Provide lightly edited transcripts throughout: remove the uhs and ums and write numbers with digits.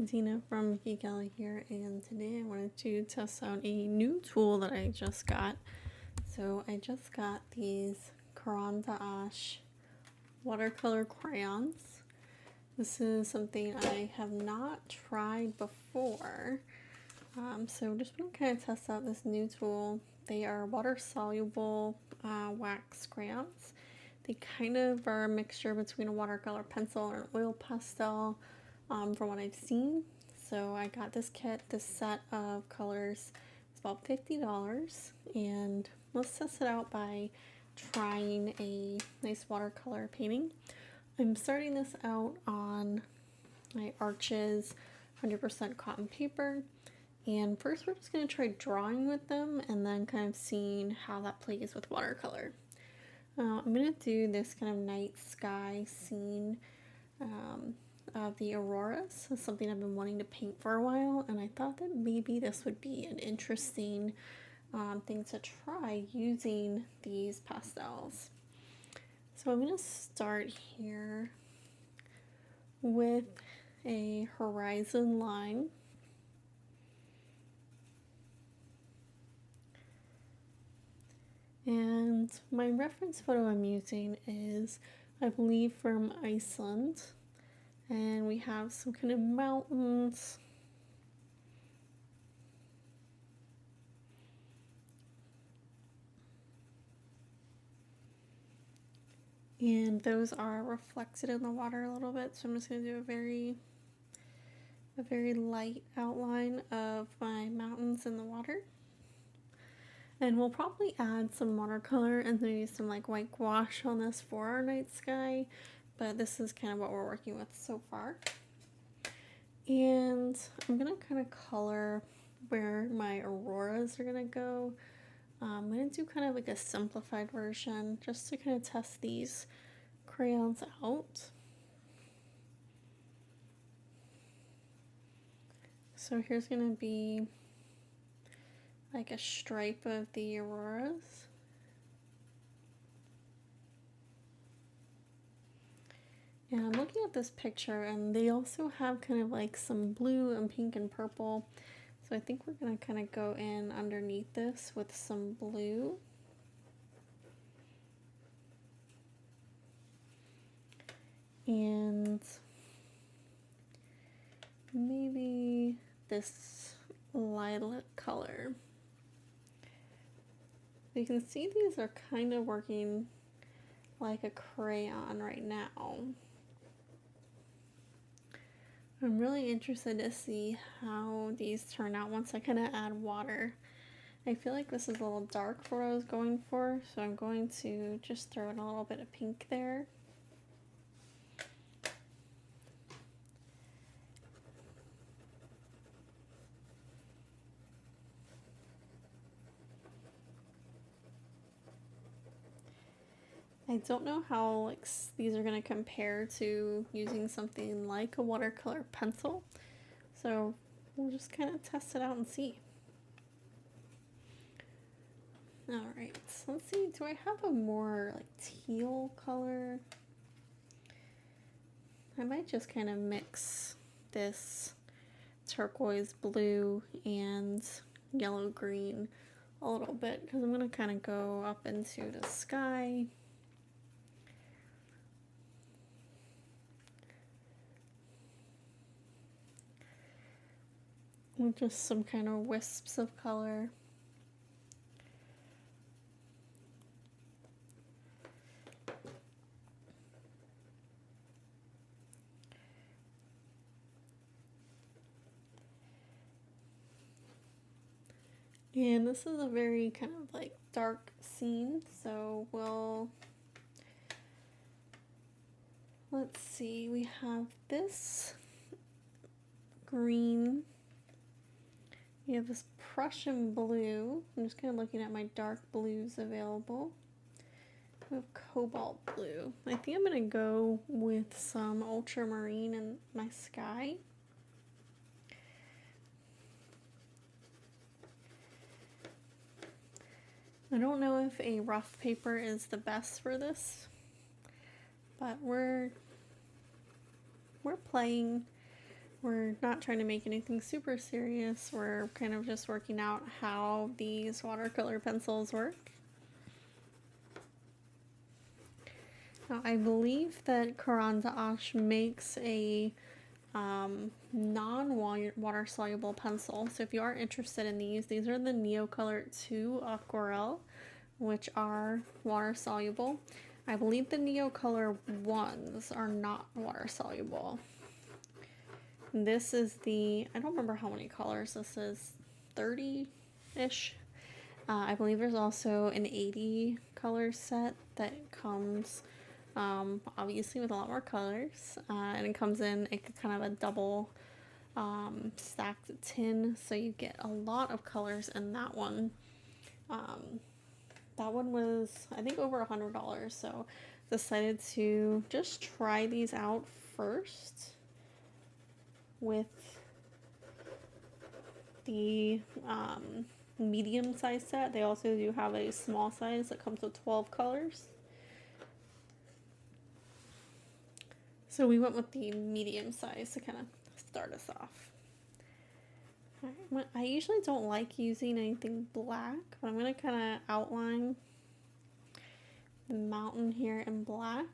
Dina from Geek Alley here, and today I wanted to test out a new tool that I just got. So I just got these Caran D'Ache watercolor crayons. This is something I have not tried before. So just want to kind of test out this new tool. They are water-soluble wax crayons. They kind of are a mixture between a watercolor pencil and an oil pastel from what I've seen. So I got this kit, this set of colors. It's about $50, and let's test it out by trying a nice watercolor painting. I'm starting this out on my Arches 100% cotton paper, and first we're just going to try drawing with them and then kind of seeing how that plays with watercolor. I'm going to do this kind of night sky scene of the auroras. It's something I've been wanting to paint for a while, and I thought that maybe this would be an interesting thing to try using these pastels. So I'm going to start here with a horizon line. And my reference photo I'm using is, I believe, from Iceland. And we have some kind of mountains. And those are reflected in the water a little bit. So I'm just going to do a very light outline of my mountains in the water. And we'll probably add some watercolor and maybe some like white gouache on this for our night sky, but this is kind of what we're working with so far. And I'm gonna kind of color where my auroras are gonna go. I'm gonna do kind of like a simplified version just to kind of test these crayons out. So here's gonna be like a stripe of the auroras. And I'm looking at this picture, and they also have kind of like some blue and pink and purple. So I think we're gonna kind of go in underneath this with some blue. And maybe this lilac color. You can see these are kind of working like a crayon right now. I'm really interested to see how these turn out once I kind of add water. I feel like this is a little dark for what I was going for, so I'm going to just throw in a little bit of pink there. I don't know how like these are going to compare to using something like a watercolor pencil, so we'll just kind of test it out and see. Alright, so let's see, do I have a more like teal color? I might just kind of mix this turquoise blue and yellow green a little bit, because I'm going to kind of go up into the sky. With just some kind of wisps of color. And this is a very kind of like dark scene, so let's see, we have this green. We have this Prussian blue. I'm just kind of looking at my dark blues available. We have cobalt blue. I think I'm going to go with some ultramarine in my sky. I don't know if a rough paper is the best for this, but we're playing We're not trying to make anything super serious. We're kind of just working out how these watercolor pencils work. Now, I believe that Caran D'Ache makes a non-water soluble pencil. So if you are interested in these are the Neocolor II Aquarelle, which are water soluble. I believe the Neocolor ones are not water soluble. This is the, I don't remember how many colors this is, 30-ish. I believe there's also an 80 color set that comes obviously with a lot more colors, and it comes in kind of a double stacked tin, so you get a lot of colors in that one. That one was, I think, over $100, so decided to just try these out first with the medium size set. They also do have a small size that comes with 12 colors. So we went with the medium size to kind of start us off. I usually don't like using anything black, but I'm going to kind of outline the mountain here in black.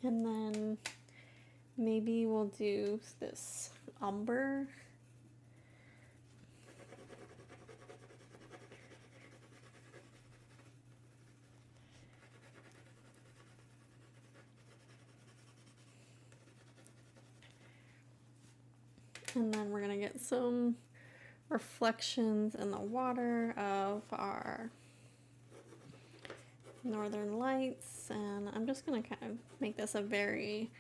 And then maybe we'll do this umber. And then we're gonna get some reflections in the water of our northern lights, and I'm just gonna kind of make this a very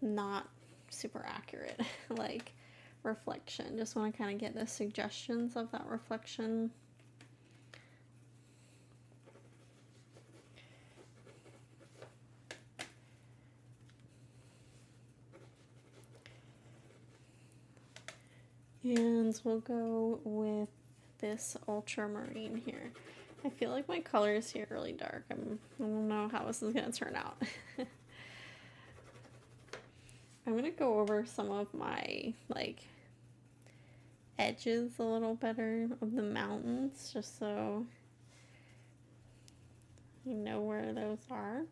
not super accurate like reflection. Just want to kind of get the suggestions of that reflection. And we'll go with this ultramarine here. I feel like my colors here are really dark. I don't know how this is going to turn out. I'm going to go over some of my like edges a little better of the mountains, just so you know where those are.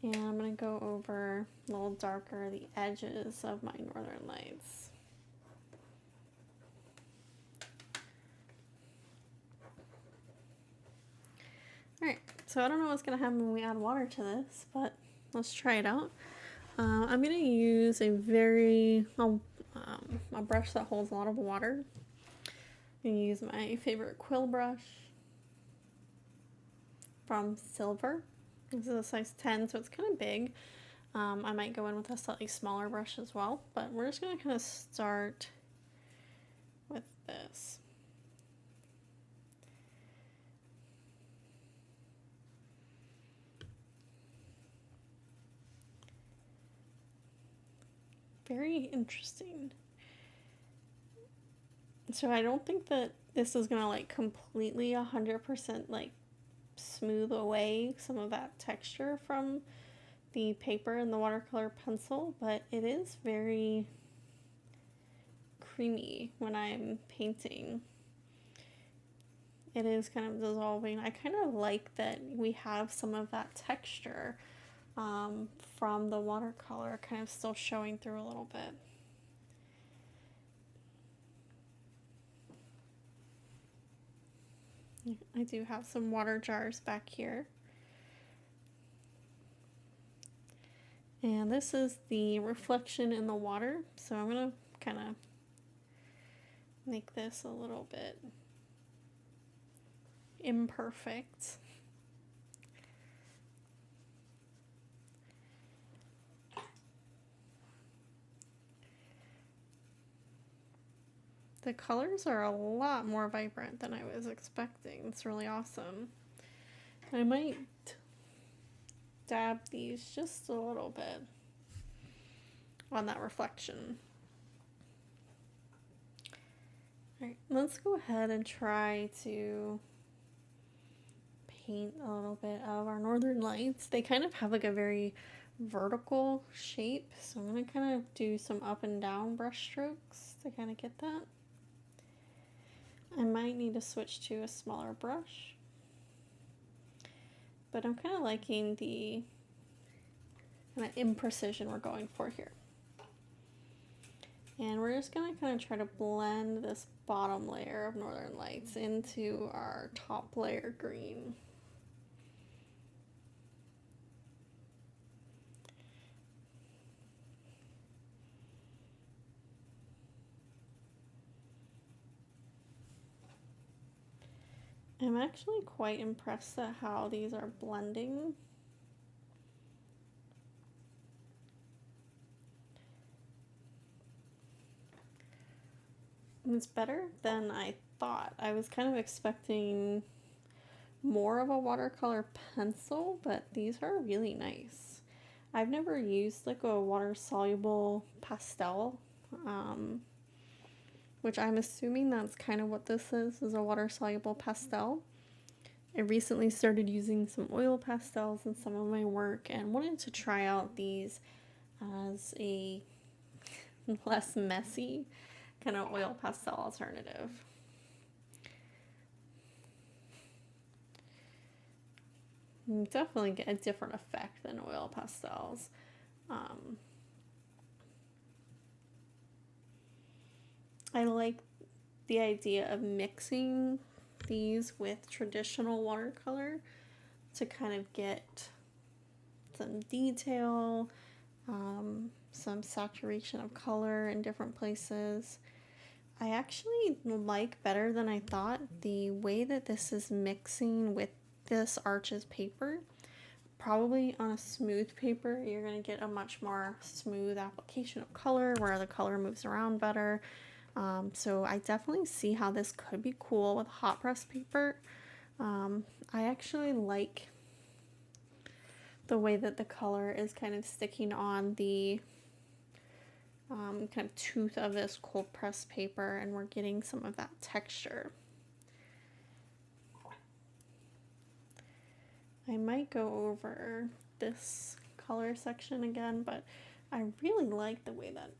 And I'm going to go over a little darker the edges of my northern lights. Alright, so I don't know what's going to happen when we add water to this, but let's try it out. I'm going to use a brush that holds a lot of water. I'm going to use my favorite quill brush from Silver. This is a size 10, so it's kind of big. I might go in with a slightly smaller brush as well, but we're just going to kind of start with this. Very interesting. So I don't think that this is going to like completely 100% like smooth away some of that texture from the paper and the watercolor pencil, but it is very creamy when I'm painting. It is kind of dissolving. I kind of like that we have some of that texture from the watercolor kind of still showing through a little bit. I do have some water jars back here. And this is the reflection in the water, so I'm going to kind of make this a little bit imperfect. The colors are a lot more vibrant than I was expecting. It's really awesome. I might dab these just a little bit on that reflection. Alright, let's go ahead and try to paint a little bit of our northern lights. They kind of have like a very vertical shape, so I'm going to kind of do some up and down brush strokes to kind of get that. I might need to switch to a smaller brush, but I'm kind of liking the kind of imprecision we're going for here. And we're just going to kind of try to blend this bottom layer of northern lights into our top layer green. I'm actually quite impressed at how these are blending. It's better than I thought. I was kind of expecting more of a watercolor pencil, but these are really nice. I've never used like a water-soluble pastel, which I'm assuming that's kind of what this is a water-soluble pastel. I recently started using some oil pastels in some of my work and wanted to try out these as a less messy kind of oil pastel alternative. You definitely get a different effect than oil pastels. I like the idea of mixing these with traditional watercolor to kind of get some detail, some saturation of color in different places. I actually like better than I thought the way that this is mixing with this Arches paper. Probably on a smooth paper, you're going to get a much more smooth application of color where the color moves around better. So I definitely see how this could be cool with hot press paper. I actually like the way that the color is kind of sticking on the kind of tooth of this cold press paper, and we're getting some of that texture. I might go over this color section again, but I really like the way that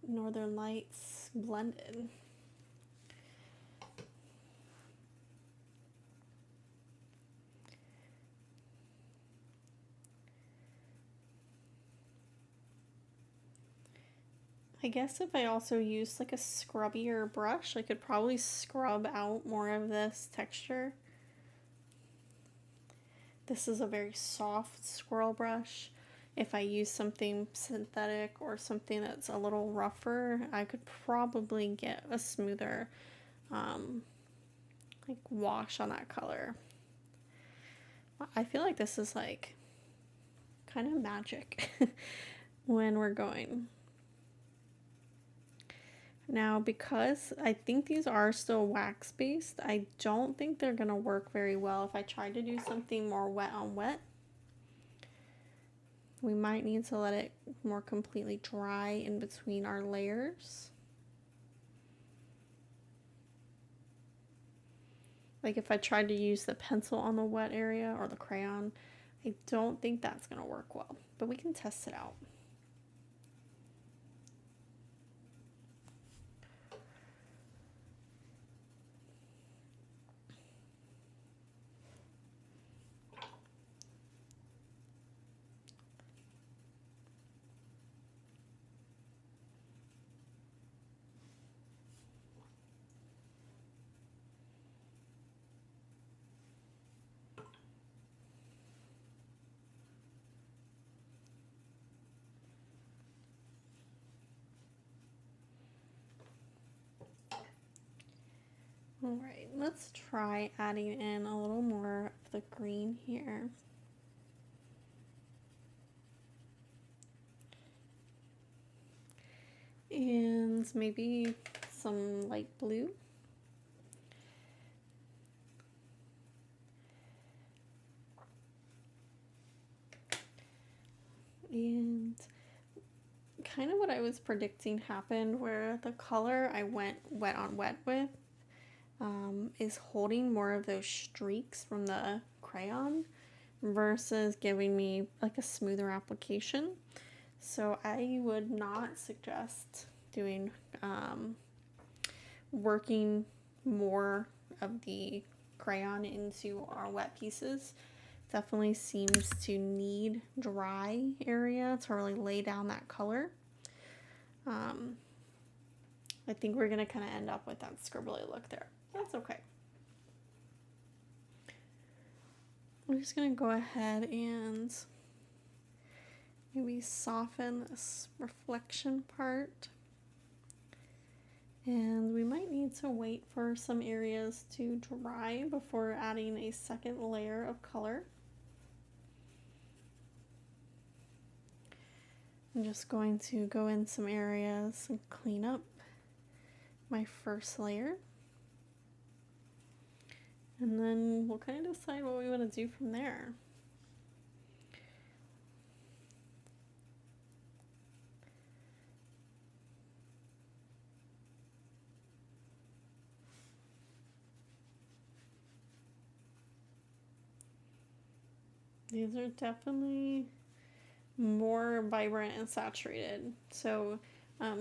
Northern Lights blended. I guess if I also used like a scrubbier brush, I could probably scrub out more of this texture. This is a very soft swirl brush. If I use something synthetic or something that's a little rougher, I could probably get a smoother like wash on that color. I feel like this is like kind of magic when we're going. Now, because I think these are still wax based, I don't think they're gonna work very well if I try to do something more wet on wet. We might need to let it more completely dry in between our layers. Like if I tried to use the pencil on the wet area or the crayon, I don't think that's gonna work well, but we can test it out. Alright, let's try adding in a little more of the green here. And maybe some light blue. And kind of what I was predicting happened, where the color I went wet on wet with is holding more of those streaks from the crayon versus giving me like a smoother application. So I would not suggest doing working more of the crayon into our wet pieces. Definitely seems to need dry area to really lay down that color. I think we're gonna kind of end up with that scribbly look there. That's okay. I'm just gonna go ahead and maybe soften this reflection part. And we might need to wait for some areas to dry before adding a second layer of color. I'm just going to go in some areas and clean up my first layer. And then we'll kind of decide what we want to do from there. These are definitely more vibrant and saturated. So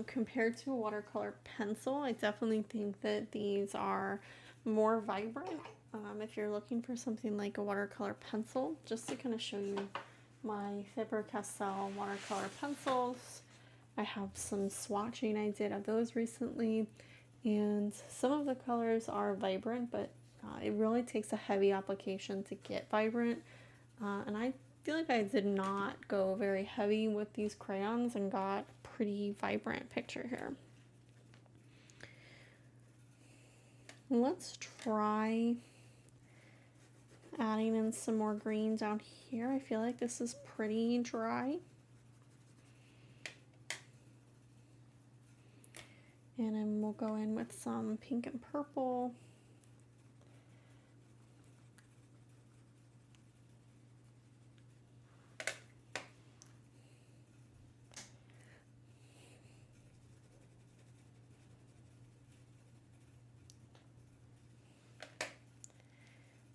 compared to a watercolor pencil, I definitely think that these are more vibrant. If you're looking for something like a watercolor pencil, just to kind of show you my Faber-Castell watercolor pencils, I have some swatching I did of those recently, and some of the colors are vibrant, but it really takes a heavy application to get vibrant. And I feel like I did not go very heavy with these crayons and got a pretty vibrant picture here. Let's try adding in some more green down here. I feel like this is pretty dry. And then we'll go in with some pink and purple.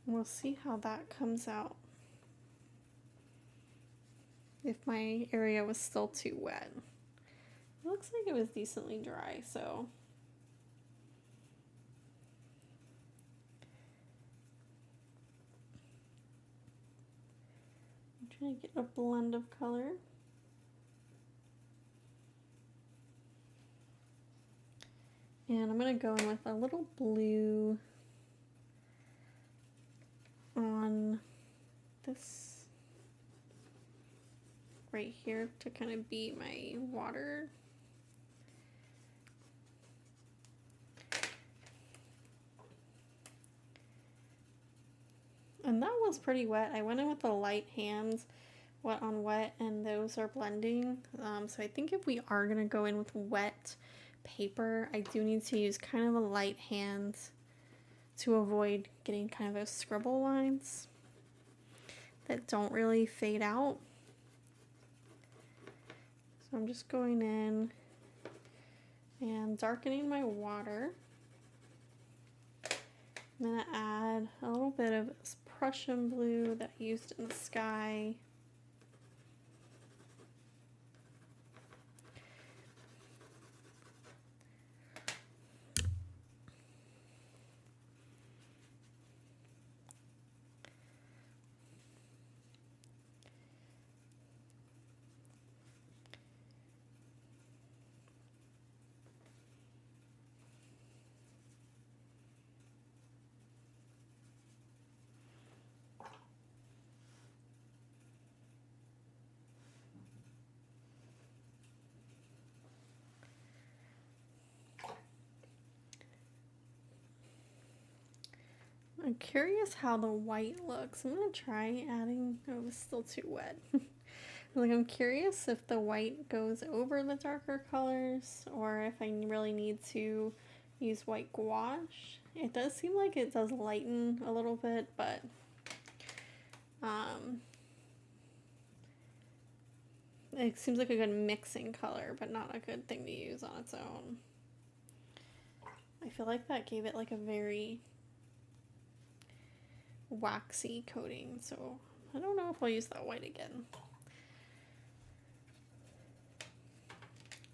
We'll see how that comes out. If my area was still too wet. It looks like it was decently dry, so I'm trying to get a blend of color. And I'm going to go in with a little blue on this right here to kind of be my water. And that was pretty wet. I went in with the light hands, wet on wet, and those are blending. So I think if we are going to go in with wet paper, I do need to use kind of a light hand to avoid getting kind of those scribble lines that don't really fade out. So I'm just going in and darkening my water. I'm going to add a little bit of this Prussian blue that I used in the sky. I'm curious how the white looks. I'm gonna try adding, oh, it was still too wet. I'm curious if the white goes over the darker colors or if I really need to use white gouache. It does seem like it does lighten a little bit, but it seems like a good mixing color, but not a good thing to use on its own. I feel like that gave it like a very waxy coating, so I don't know if I'll use that white again.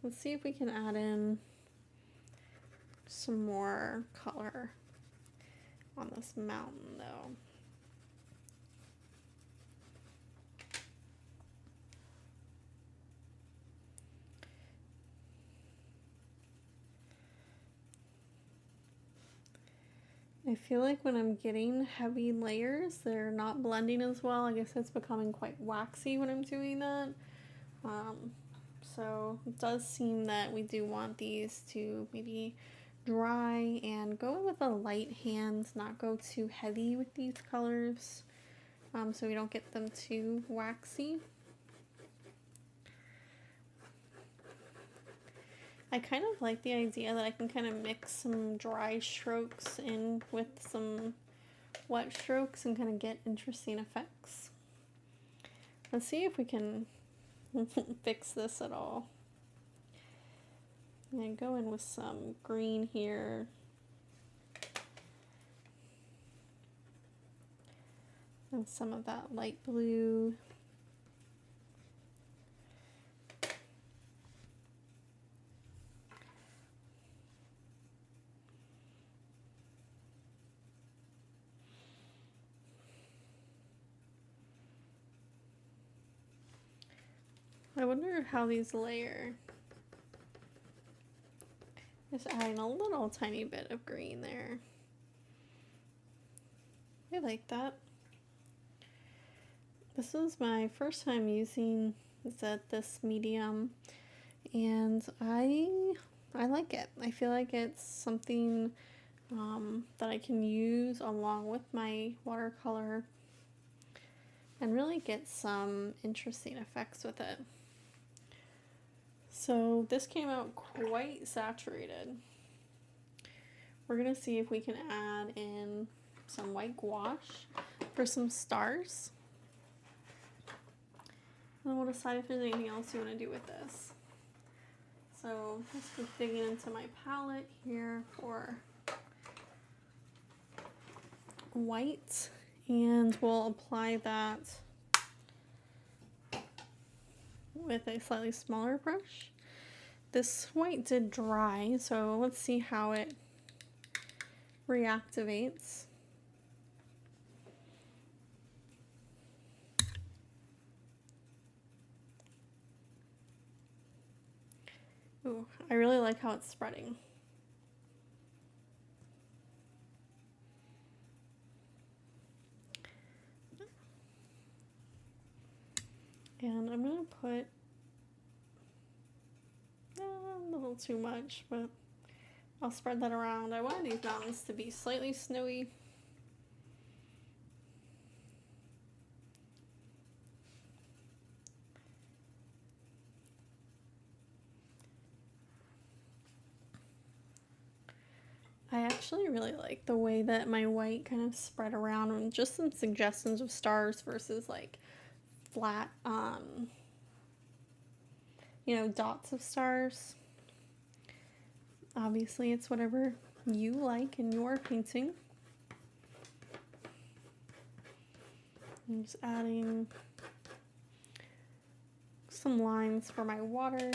Let's see if we can add in some more color on this mountain though. I feel like when I'm getting heavy layers, they're not blending as well. I guess it's becoming quite waxy when I'm doing that. So it does seem that we do want these to maybe dry and go with a light hand, not go too heavy with these colors, so we don't get them too waxy. I kind of like the idea that I can kind of mix some dry strokes in with some wet strokes and kind of get interesting effects. Let's see if we can fix this at all. I'm gonna go in with some green here. And some of that light blue. I wonder how these layer. Just adding a little tiny bit of green there. I like that. This was my first time using this medium, and I like it. I feel like it's something that I can use along with my watercolor and really get some interesting effects with it. So this came out quite saturated. We're gonna see if we can add in some white gouache for some stars. And then we'll decide if there's anything else you want to do with this. So let's keep digging into my palette here for white, and we'll apply that with a slightly smaller brush. This white did dry, so let's see how it reactivates. Ooh, I really like how it's spreading. And I'm gonna put a little too much, but I'll spread that around. I want these mountains to be slightly snowy. I actually really like the way that my white kind of spread around, and just some suggestions of stars versus like flat, dots of stars. Obviously, it's whatever you like in your painting. I'm just adding some lines for my water.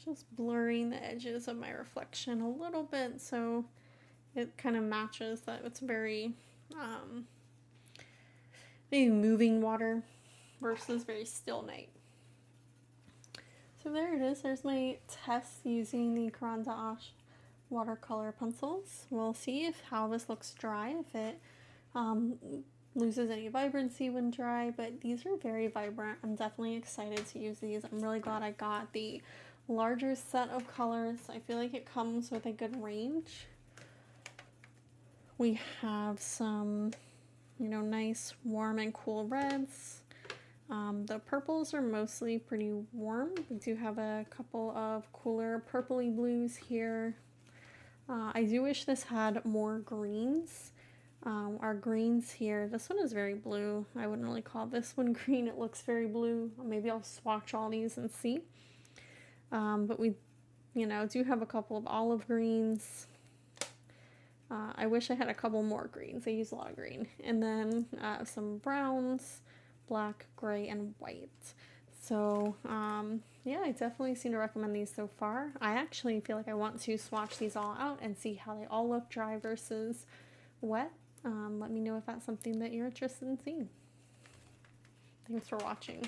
Just blurring the edges of my reflection a little bit so it kind of matches that it's very maybe moving water versus very still night. So there it is. There's my test using the Caran D'Ache watercolor pencils. We'll see how this looks dry, if it loses any vibrancy when dry, but these are very vibrant. I'm definitely excited to use these. I'm really glad I got the larger set of colors. I feel like it comes with a good range. We have some, nice warm and cool reds. The purples are mostly pretty warm. We do have a couple of cooler purpley blues here. I do wish this had more greens. Our greens here, this one is very blue. I wouldn't really call this one green. It looks very blue. Maybe I'll swatch all these and see. But we, do have a couple of olive greens. I wish I had a couple more greens. I use a lot of green. And then some browns, black, gray, and white. So, yeah, I definitely seem to recommend these so far. I actually feel like I want to swatch these all out and see how they all look dry versus wet. Let me know if that's something that you're interested in seeing. Thanks for watching.